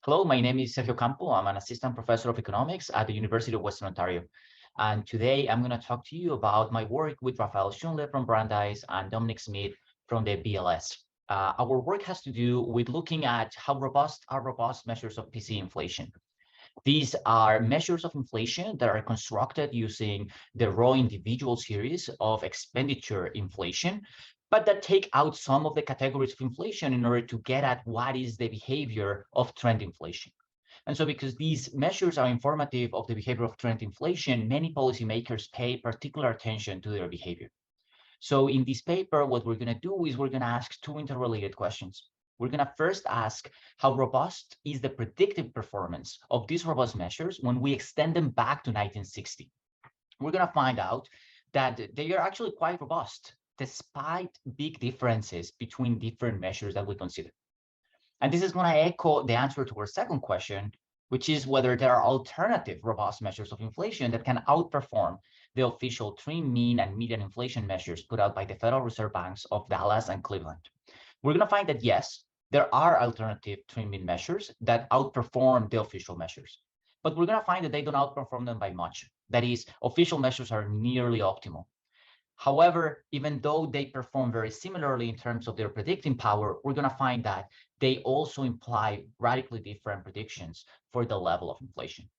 Hello, my name is Sergio Ocampo. I'm an assistant professor of economics at the University of Western Ontario. And today I'm going to talk to you about my work with Raphael Schoenle from Brandeis and Dominic from the BLS. Our work has to do with looking at how robust are robust measures of PCE inflation. These are measures of inflation that are constructed using the raw individual series of expenditure inflation, but that take out some of the categories of inflation in order to get at what is the behavior of trend inflation. And so because these measures are informative of the behavior of trend inflation, many policymakers pay particular attention to their behavior. So in this paper, what we're going to do is we're going to ask two interrelated questions. We're going to first ask how robust is the predictive performance of these robust measures when we extend them back to 1960. We're going to find out that they are actually quite robust, despite big differences between different measures that we consider. And this is going to echo the answer to our second question, which is whether there are alternative robust measures of inflation that can outperform the official trim, mean, and median inflation measures put out by the Federal Reserve Banks of Dallas and Cleveland. We're going to find that, yes, there are alternative trim mean measures that outperform the official measures, but we're going to find that they don't outperform them by much. That is, official measures are nearly optimal. However, even though they perform very similarly in terms of their predicting power, we're going to find that they also imply radically different predictions for the level of inflation.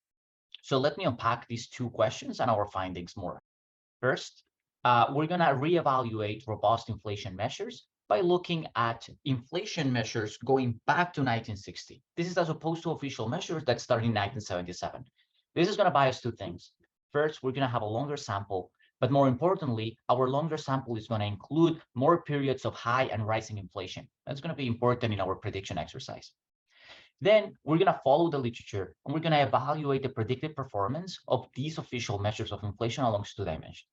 So let me unpack these two questions and our findings more. First, we're going to reevaluate robust inflation measures by looking at inflation measures going back to 1960. This is as opposed to official measures that started in 1977. This is going to buy us two things. First, we're going to have a longer sample, but more importantly, our longer sample is going to include more periods of high and rising inflation. That's going to be important in our prediction exercise. Then we're going to follow the literature and we're going to evaluate the predictive performance of these official measures of inflation along two dimensions.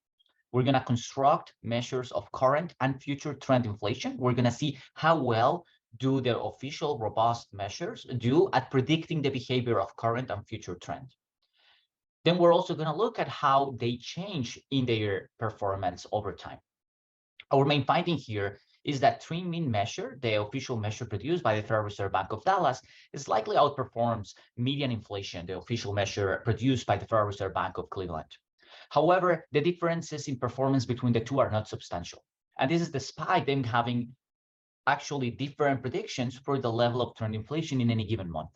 We're going to construct measures of current and future trend inflation. We're going to see how well do the official robust measures do at predicting the behavior of current and future trend. Then we're also going to look at how they change in their performance over time. Our main finding here is that trim mean measure, the official measure produced by the Federal Reserve Bank of Dallas, slightly outperforms median inflation, the official measure produced by the Federal Reserve Bank of Cleveland. However, the differences in performance between the two are not substantial. And this is despite them having actually different predictions for the level of trend inflation in any given month.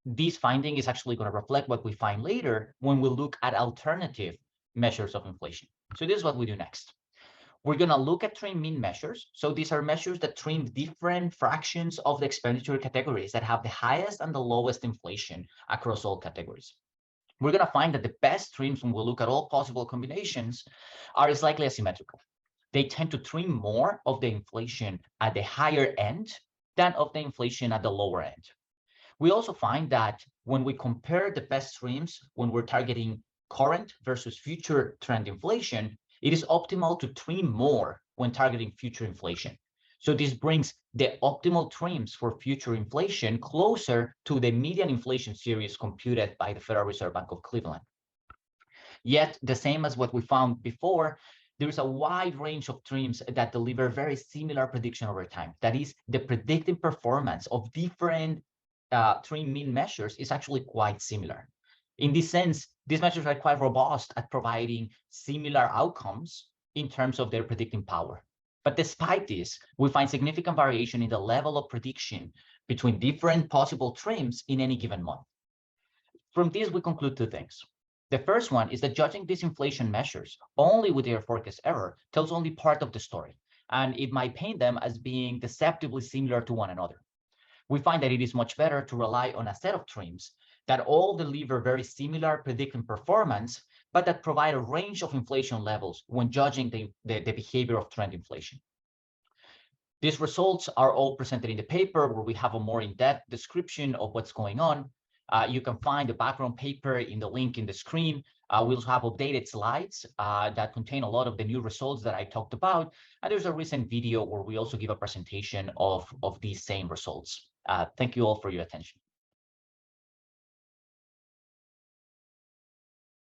This finding is actually going to reflect what we find later when we look at alternative measures of inflation. So this is what we do next. We're going to look at trim mean measures. So these are measures that trim different fractions of the expenditure categories that have the highest and the lowest inflation across all categories. We're going to find that the best trims, when we look at all possible combinations, are slightly asymmetrical. They tend to trim more of the inflation at the higher end than of the inflation at the lower end. We also find that when we compare the best trims, when we're targeting current versus future trend inflation, it is optimal to trim more when targeting future inflation. So this brings the optimal trims for future inflation closer to the median inflation series computed by the Federal Reserve Bank of Cleveland. Yet, the same as what we found before, there is a wide range of trims that deliver very similar prediction over time. That is, the predictive performance of different trim mean measures is actually quite similar. In this sense, these measures are quite robust at providing similar outcomes in terms of their predicting power. But despite this, we find significant variation in the level of prediction between different possible trims in any given month. From this, we conclude two things. The first one is that judging these inflation measures only with their forecast error tells only part of the story, and it might paint them as being deceptively similar to one another. We find that it is much better to rely on a set of trims that all deliver very similar predicting performance, but that provide a range of inflation levels when judging the behavior of trend inflation. These results are all presented in the paper where we have a more in-depth description of what's going on. You can find the background paper in the link in the screen. We also have updated slides that contain a lot of the new results that I talked about. And there's a recent video where we also give a presentation of these same results. Thank you all for your attention.